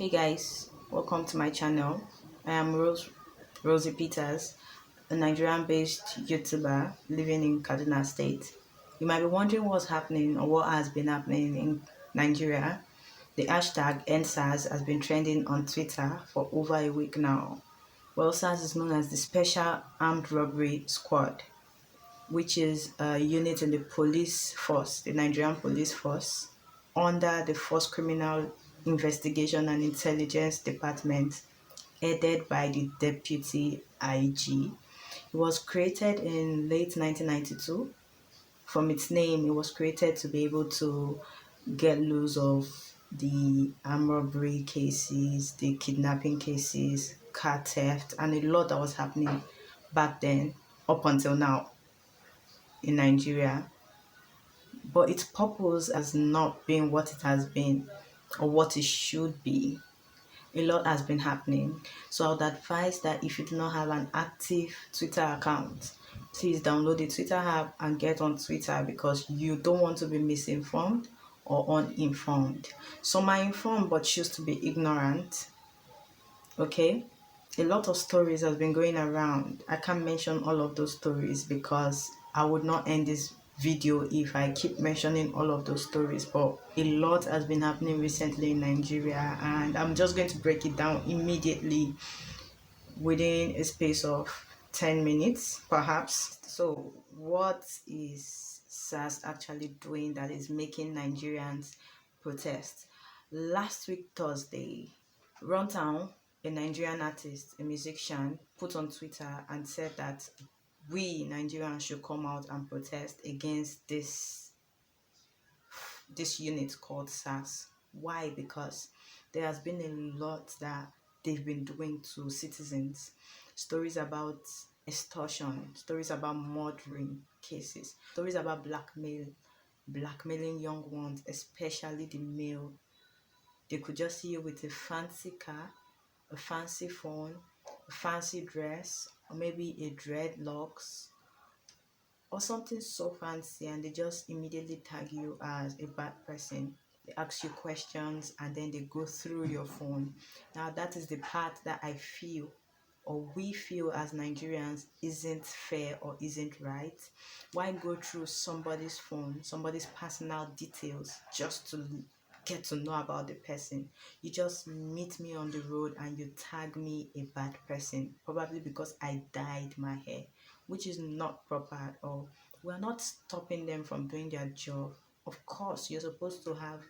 Hey guys, welcome to my channel. I am Rosie Peters, a Nigerian-based YouTuber living in Kaduna State. You might be wondering what's happening or what has been happening in Nigeria. The hashtag endswat has been trending on Twitter for over a week now. Well, Sars is known as the Special Armed Robbery Squad, which is a unit in the police force, the Nigerian police force, under the Force Criminal Investigation and Intelligence Department, headed by the Deputy IG. It was created in late 1992. From its name, it was created to be able to get loose of the armed robbery cases, the kidnapping cases, car theft, and a lot that was happening back then up until now in Nigeria. But its purpose has not been what it has been or what it should be. A lot has been happening. So I would advise that if you do not have an active Twitter account, please download the Twitter app and get on Twitter because you don't want to be misinformed or uninformed. Some are informed but choose to be ignorant. Okay? A lot of stories has been going around. I can't mention all of those stories because I would not end this video if I keep mentioning all of those stories, but a lot has been happening recently in Nigeria and I'm just going to break it down immediately within a space of 10 minutes perhaps. So what is SARS actually doing that is making Nigerians protest? Last week Thursday, Runtown, a Nigerian artist, a musician, put on Twitter and said that we Nigerians should come out and protest against this unit called SARS. Why? Because there has been a lot that they've been doing to citizens. Stories about extortion, stories about murdering cases, stories about blackmailing young ones, especially the male. They could just see you with a fancy car, a fancy phone, a fancy dress, or maybe a dreadlocks or something so fancy, and they just immediately tag you as a bad person. They ask you questions and then they go through your phone. Now that is the part that I feel or we feel as Nigerians isn't fair or isn't right. Why go through somebody's phone, somebody's personal details just to get to know about the person? You just meet me on the road and you tag me a bad person, probably because I dyed my hair, which is not proper at all. We're not stopping them from doing their job. Of course, you're supposed to have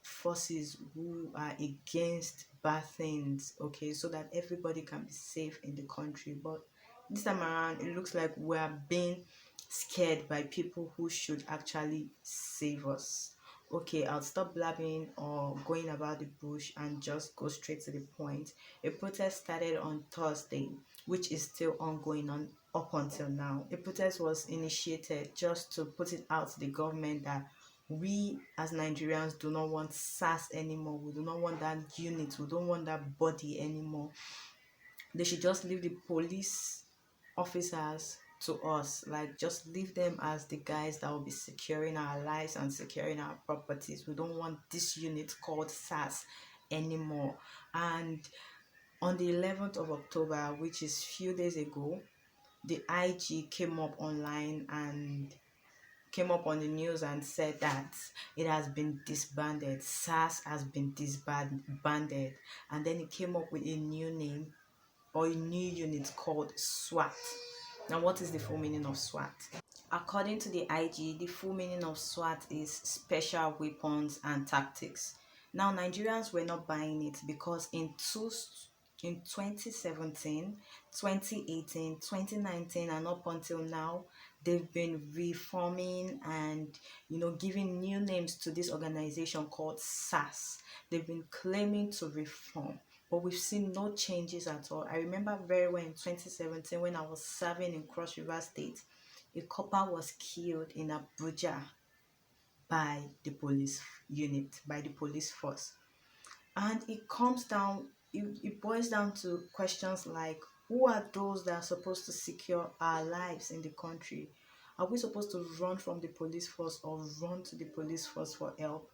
forces who are against bad things, okay, so that everybody can be safe in the country. But this time around, it looks like we're being scared by people who should actually save us. Okay, I'll stop blabbing or going about the bush and just go straight to the point. A protest started on Thursday, which is still ongoing on up until now. A protest was initiated just to put it out to the government that we as Nigerians do not want SARS anymore. We do not want that unit. We don't want that body anymore. They should just leave the police officers to us. Like, just leave them as the guys that will be securing our lives and securing our properties. We don't want this unit called SARS anymore. And on the 11th of October, which is few days ago, the IG came up online and came up on the news and said that it has been disbanded. SARS has been disbanded. And then it came up with a new name or a new unit called SWAT. Now, what is the full meaning of SWAT? According to the IG, the full meaning of SWAT is Special Weapons and Tactics. Now, Nigerians were not buying it because in 2017, 2018, 2019, and up until now, they've been reforming and giving new names to this organization called SARS. They've been claiming to reform, but we've seen no changes at all. I remember very well in 2017 when I was serving in Cross River State, a copper was killed in Abuja by the police unit, by the police force. And it boils down to questions like, who are those that are supposed to secure our lives in the country? Are we supposed to run from the police force or run to the police force for help?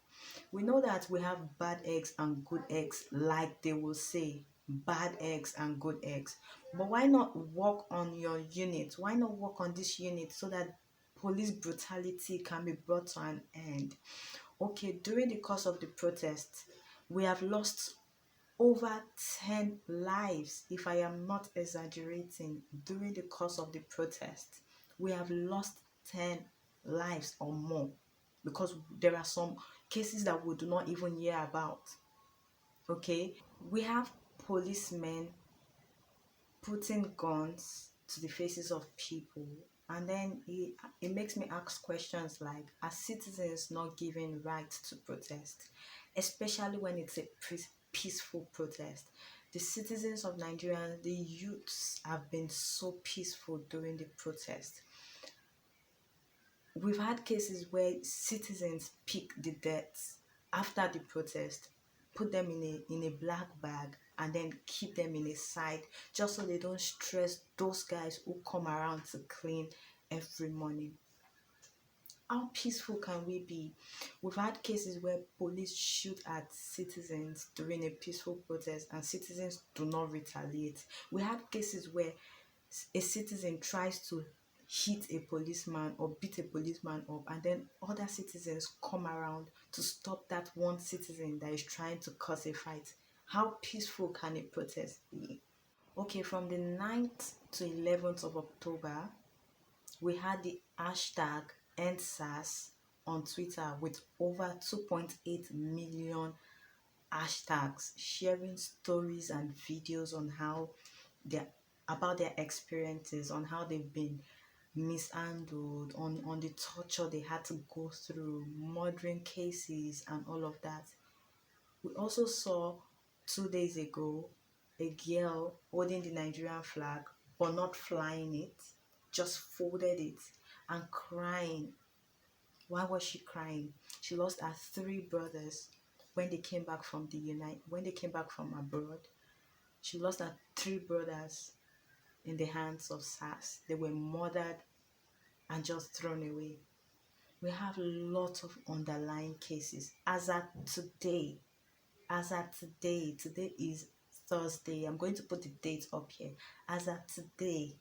We know that we have bad eggs and good eggs, like they will say, bad eggs and good eggs. But why not work on your unit? Why not work on this unit so that police brutality can be brought to an end? Okay, during the course of the protest, we have lost over 10 lives, if I am not exaggerating. During the course of the protest, we have lost 10 lives or more, because there are some cases that we do not even hear about. Okay, we have policemen putting guns to the faces of people, and then it makes me ask questions like, are citizens not given right to protest, especially when it's a peaceful protest? The citizens of Nigeria, the youths, have been so peaceful during the protest. We've had cases where citizens pick the deaths after the protest, put them in a black bag, and then keep them in a side, just so they don't stress those guys who come around to clean every morning. How peaceful can we be? We've had cases where police shoot at citizens during a peaceful protest and citizens do not retaliate. We had cases where a citizen tries to hit a policeman or beat a policeman up, and then other citizens come around to stop that one citizen that is trying to cause a fight. How peaceful can a protest be? Okay, from the 9th to 11th of October, we had the hashtag endswat on Twitter with over 2.8 million hashtags sharing stories and videos on how their about their experiences, on how they've been mishandled, on the torture they had to go through, murdering cases and all of that. We also saw 2 days ago a girl holding the Nigerian flag but not flying it, just folded it and crying. Why was she crying? She lost her 3 brothers when they came back from when they came back from abroad. She lost her 3 brothers in the hands of Sars. They were murdered and just thrown away. We have lots of underlying cases. Today is Thursday. I'm going to put the date up here. As at today,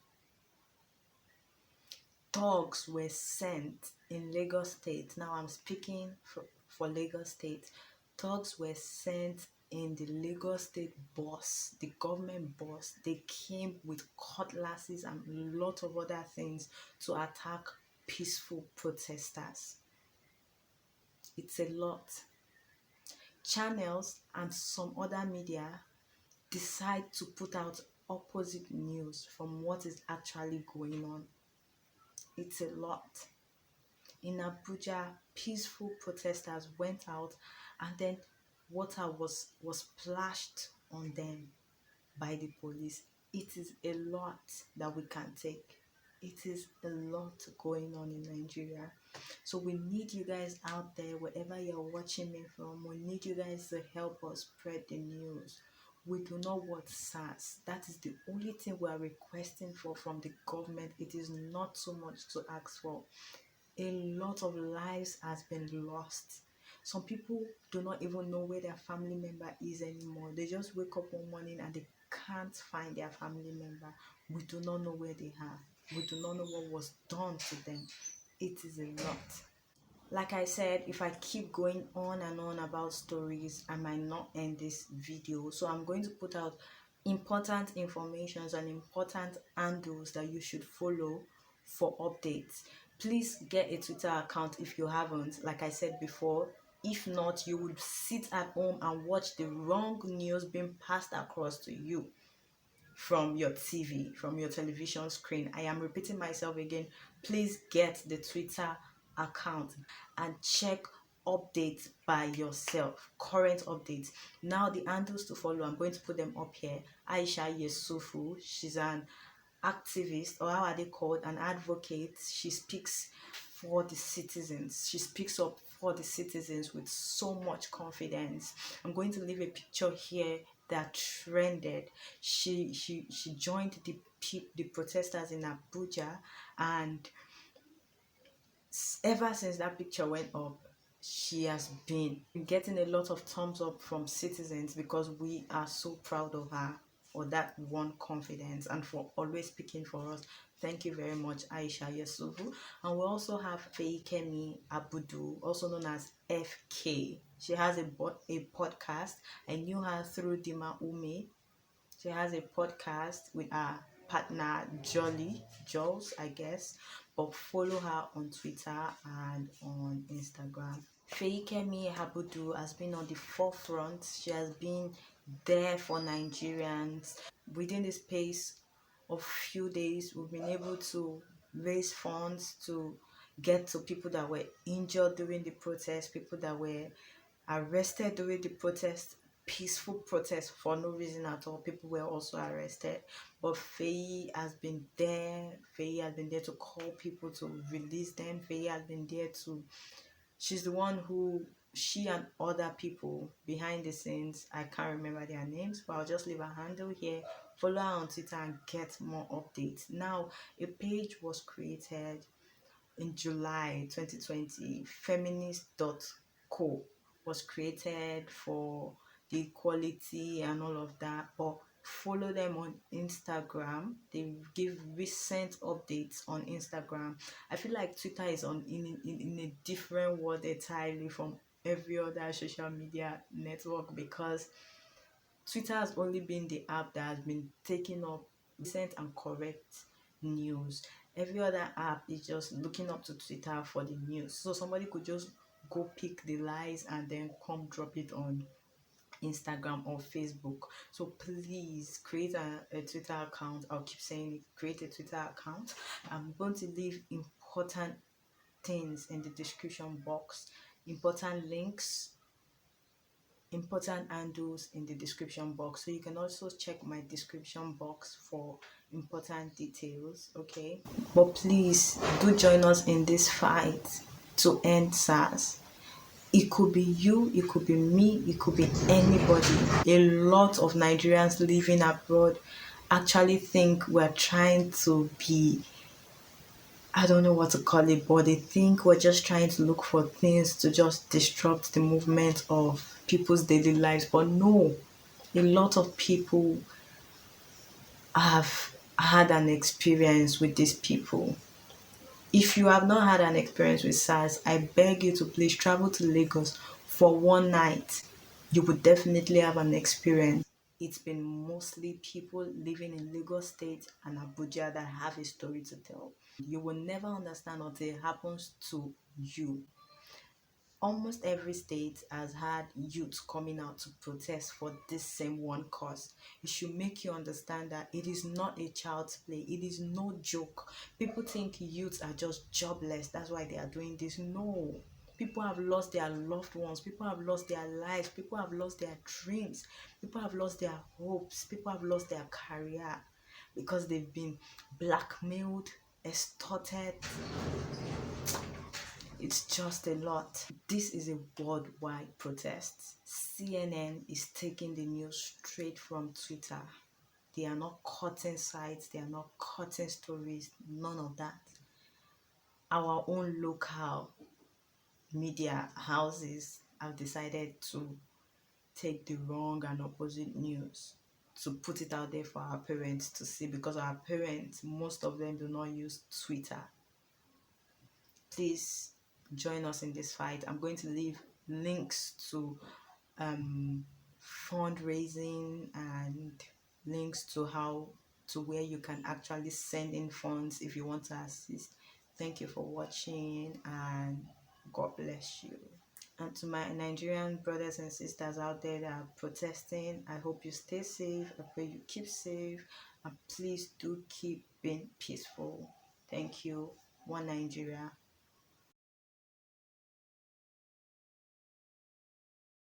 dogs were sent in Lagos State. Now I'm speaking for Lagos State. Dogs were sent in the Lagos State bus, the government bus. They came with cutlasses and a lot of other things to attack peaceful protesters. It's a lot. Channels and some other media decide to put out opposite news from what is actually going on. It's a lot. In Abuja, peaceful protesters went out and then water was splashed on them by the police. It is a lot that we can take. It is a lot going on in Nigeria. So we need you guys out there, wherever you're watching me from, we need you guys to help us spread the news. We do not want SARS. That is the only thing we are requesting for from the government. It is not so much to ask for. A lot of lives has been lost. Some people do not even know where their family member is anymore. They just wake up one morning and they can't find their family member. We do not know where they are. We do not know what was done to them. It is a lot. Like I said, if I keep going on and on about stories, I might not end this video. So I'm going to put out important informations and important handles that you should follow for updates. Please get a Twitter account if you haven't, like I said before. If not, you would sit at home and watch the wrong news being passed across to you from your TV, from your television screen. I am repeating myself again. Please get the Twitter account and check updates by yourself, current updates. Now the handles to follow, I'm going to put them up here. Aisha Yesufu, she's an activist, or how are they called, an advocate. She speaks for the citizens. She speaks up for the citizens with so much confidence. I'm going to leave a picture here that trended. She joined the protesters in Abuja, and ever since that picture went up, she has been getting a lot of thumbs up from citizens because we are so proud of her for that one confidence and for always speaking for us. Thank you very much, Aisha Yesufu. And we also have Feikemi Abudu, also known as FK. She has a podcast. I knew her through Dima Ume. She has a podcast with her partner Jules, I guess. But follow her on Twitter and on Instagram. Feikemi Habudu has been on the forefront. She has been there for Nigerians. Within the space of few days, we've been able to raise funds to get to people that were injured during the protest, people that were arrested during the protest, peaceful protest for no reason at all. People were also arrested. But Faye has been there. Faye has been there to call people to release them. Faye has been there to she's the one who she and other people behind the scenes, I can't remember their names, but I'll just leave a handle here. Follow her on Twitter and get more updates. Now, a page was created in July 2020. FEMINIST.co was created for the equality and all of that. But follow them on Instagram. They give recent updates on Instagram. I feel like Twitter is in a different world entirely from every other social media network, because Twitter has only been the app that has been taking up recent and correct news. Every other app is just looking up to Twitter for the news. So somebody could just go pick the lies and then come drop it on Instagram or Facebook. So please create a Twitter account. I'll keep saying it. Create a Twitter account. I'm going to leave important things in the description box, important links, important handles in the description box, so you can also check my description box for important details. Okay, but please do join us in this fight to end SARS. It could be you, it could be me, it could be anybody. A lot of Nigerians living abroad actually think we're trying to be, I don't know what to call it, but they think we're just trying to look for things to just disrupt the movement of people's daily lives. But no, a lot of people have had an experience with these people. If you have not had an experience with SARS, I beg you to please travel to Lagos for one night. You would definitely have an experience. It's been mostly people living in Lagos State and Abuja that have a story to tell. You will never understand until it happens to you. Almost every state has had youth coming out to protest for this same one cause. It should make you understand that it is not a child's play. It is no joke. People think youths are just jobless. That's why they are doing this. No. People have lost their loved ones. People have lost their lives. People have lost their dreams. People have lost their hopes. People have lost their career because they've been blackmailed, extorted. It's just a lot. This is a worldwide protest. CNN is taking the news straight from Twitter. They are not cutting sites, they are not cutting stories, none of that. Our own local media houses have decided to take the wrong and opposite news to put it out there for our parents to see, because our parents, most of them do not use Twitter. Please join us in this fight. I'm going to leave links to fundraising and links to where you can actually send in funds if you want to assist. Thank you for watching, and God bless you. And to my Nigerian brothers and sisters out there that are protesting, I hope you stay safe. I pray you keep safe, and please do keep being peaceful. Thank you. One Nigeria.